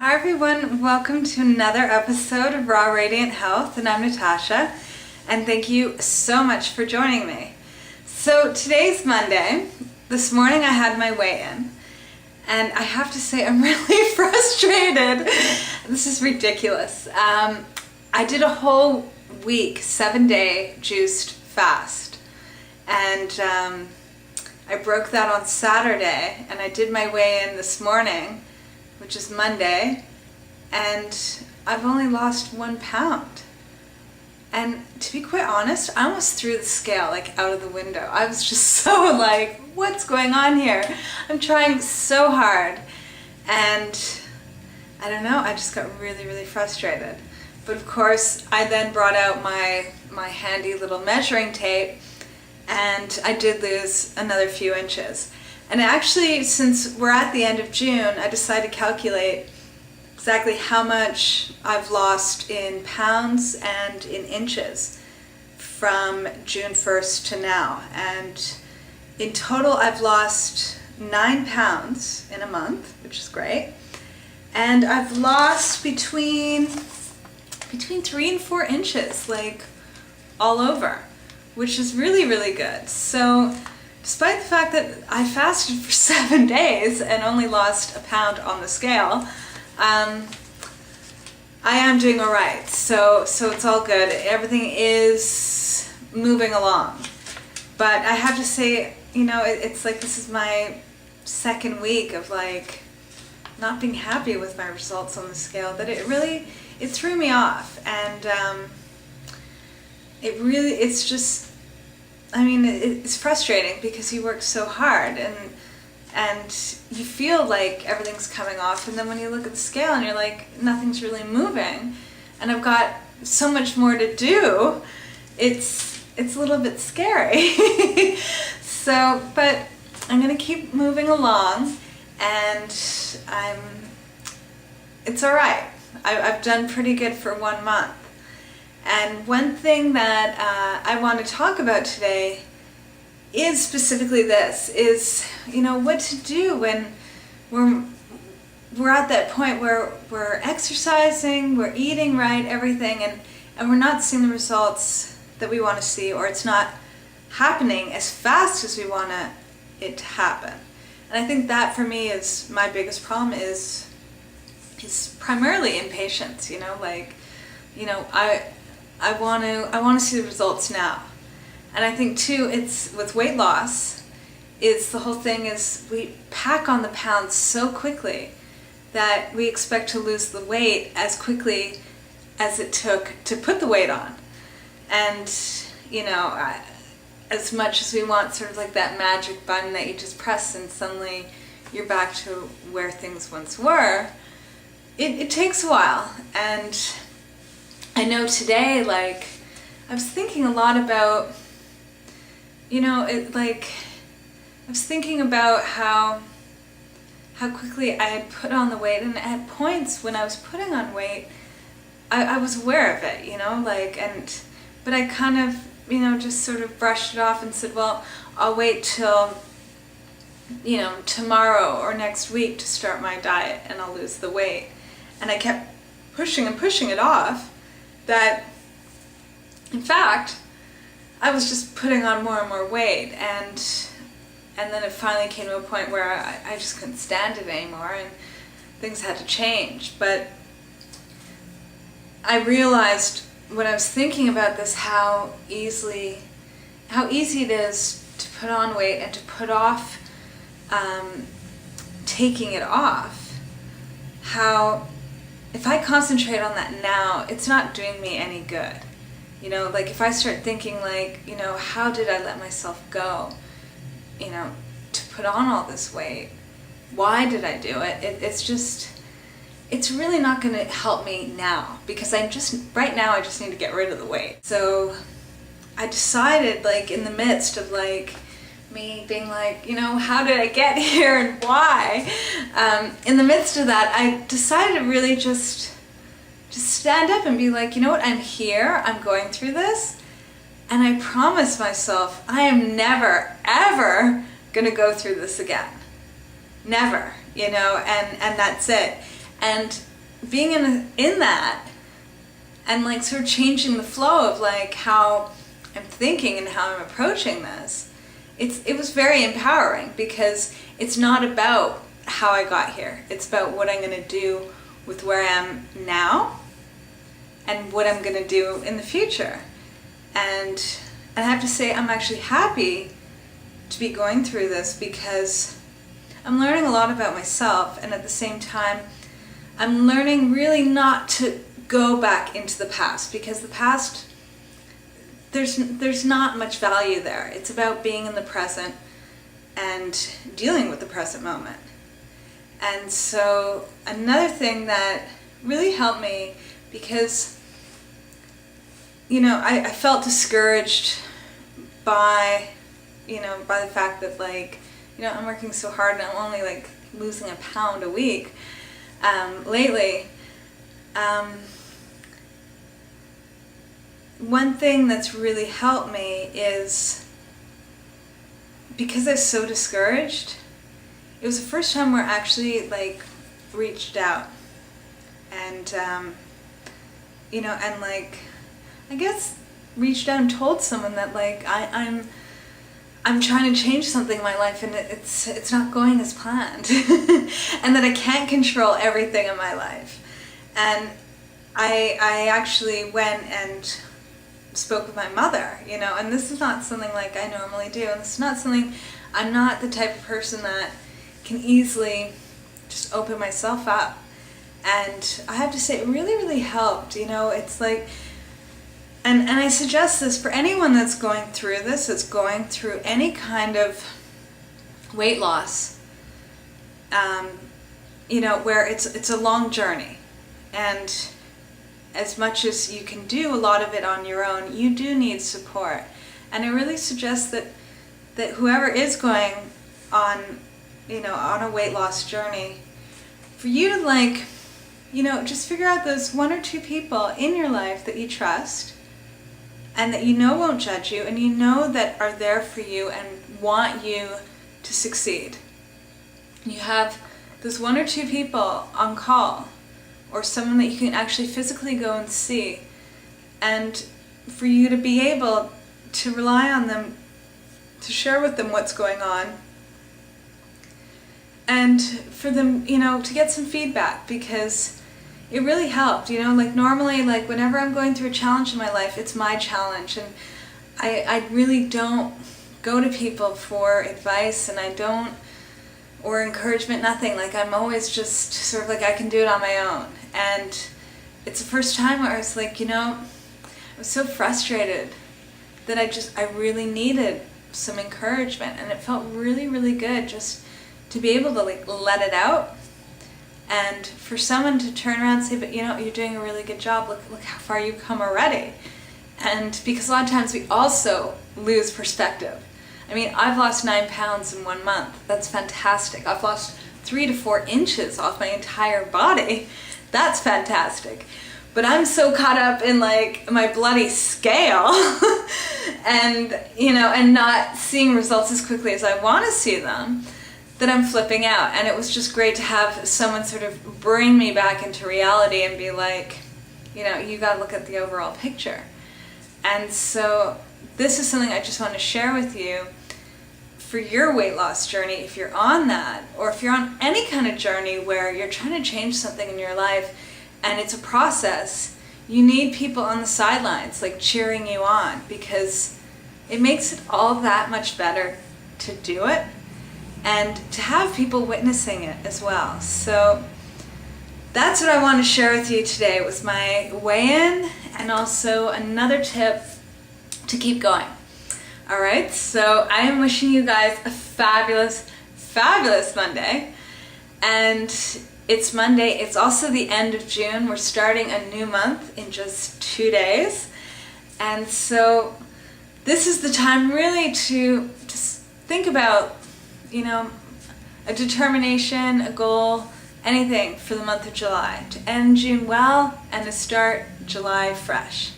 Hi everyone, welcome to another episode of Raw Radiant Health, and I'm Natasha, and thank you so much for joining me. So today's Monday. This morning I had my weigh-in, and I have to say I'm really frustrated. This is ridiculous. I did a whole week, 7-day juiced fast, and I broke that on Saturday, and I did my weigh-in this morning, which is Monday, and I've only lost 1 pound. And to be quite honest, I almost threw the scale out of the window. I was just so like, what's going on here? I'm trying so hard, and I don't know, I just got really, really frustrated. But of course, I then brought out my handy little measuring tape, and I did lose another few inches. And actually, since we're at the end of June, I decided to calculate exactly how much I've lost in pounds and in inches from June 1st to now. And in total, I've lost 9 pounds in a month, which is great. And I've lost between 3 and 4 inches, all over, which is really, really good. So despite the fact that I fasted for 7 days and only lost 1 pound on the scale, I am doing all right. So it's all good. Everything is moving along. But I have to say, it's like this is my second week of not being happy with my results on the scale, that it threw me off. And it's frustrating because you work so hard and you feel like everything's coming off, and then when you look at the scale and you're like, nothing's really moving, and I've got so much more to do, it's a little bit scary. But I'm gonna keep moving along, and it's all right. I've done pretty good for 1 month. And one thing that I want to talk about today is specifically this, is, what to do when we're at that point where we're exercising, we're eating right, everything, and we're not seeing the results that we want to see, or it's not happening as fast as we want it to happen. And I think that for me is my biggest problem is primarily impatience. I want to see the results now. And I think too, it's with weight loss, the whole thing is we pack on the pounds so quickly that we expect to lose the weight as quickly as it took to put the weight on. And as much as we want sort of like that magic button that you just press and suddenly you're back to where things once were, it takes a while. And I know today, I was thinking a lot about, I was thinking about how quickly I had put on the weight, and at points when I was putting on weight, I was aware of it, but I kind of, just sort of brushed it off and said, well, I'll wait till, tomorrow or next week to start my diet and I'll lose the weight. And I kept pushing and pushing it off, that in fact I was just putting on more and more weight, and then it finally came to a point where I just couldn't stand it anymore and things had to change. But I realized when I was thinking about this how easy it is to put on weight and to put off taking it off. How if I concentrate on that now, it's not doing me any good. If I start thinking how did I let myself go, to put on all this weight? Why did I do it? It's really not going to help me now, because right now I just need to get rid of the weight. So I decided, in the midst of me being how did I get here and why? In the midst of that, I decided to really just stand up and be like, I'm here, I'm going through this, and I promise myself I am never, ever gonna go through this again. Never, and that's it. And being in that and like sort of changing the flow of like how I'm thinking and how I'm approaching this, it was very empowering, because it's not about how I got here. It's about what I'm going to do with where I am now and what I'm going to do in the future. And I have to say, I'm actually happy to be going through this, because I'm learning a lot about myself, and at the same time I'm learning really not to go back into the past, because the past, there's not much value there. It's about being in the present and dealing with the present moment. And so another thing that really helped me, because I felt discouraged by by the fact that I'm working so hard and I'm only like losing a pound a week lately. One thing that's really helped me is, because I was so discouraged, it was the first time where I actually reached out and and I guess reached out and told someone that I'm trying to change something in my life, and it's not going as planned, and that I can't control everything in my life. And I actually went and spoke with my mother, and this is not something like I normally do, and this is not something, I'm not the type of person that can easily just open myself up. And I have to say, it really, really helped. It's like, and I suggest this for anyone that's going through this, that's going through any kind of weight loss, where it's a long journey. And as much as you can do a lot of it on your own, you do need support. And I really suggest that whoever is going on, on a weight loss journey, for you to just figure out those one or two people in your life that you trust and that won't judge you, and that are there for you and want you to succeed. You have those one or two people on call, or someone that you can actually physically go and see, and for you to be able to rely on them, to share with them what's going on, and for them, to get some feedback, because it really helped. Normally, whenever I'm going through a challenge in my life, it's my challenge, and I really don't go to people for advice, and I don't, or encouragement, nothing. I'm always just sort of I can do it on my own. And it's the first time where I was I was so frustrated that I really needed some encouragement, and it felt really, really good just to be able to let it out, and for someone to turn around and say, but you're doing a really good job, look how far you've come already. And because a lot of times we also lose perspective. I mean, I've lost 9 pounds in 1 month. That's fantastic. I've lost 3 to 4 inches off my entire body. That's fantastic. But I'm so caught up in my bloody scale and and not seeing results as quickly as I want to see them, that I'm flipping out. And it was just great to have someone sort of bring me back into reality and be you got to look at the overall picture. And so this is something I just want to share with you for your weight loss journey, if you're on that, or if you're on any kind of journey where you're trying to change something in your life and it's a process. You need people on the sidelines cheering you on, because it makes it all that much better to do it and to have people witnessing it as well. So that's what I want to share with you today, was my weigh-in, and also another tip to keep going. All right, so I am wishing you guys a fabulous, fabulous Monday. And it's Monday. It's also the end of June. We're starting a new month in just 2 days. And so this is the time really to just think about, a determination, a goal, anything for the month of July, to end June well and to start July fresh.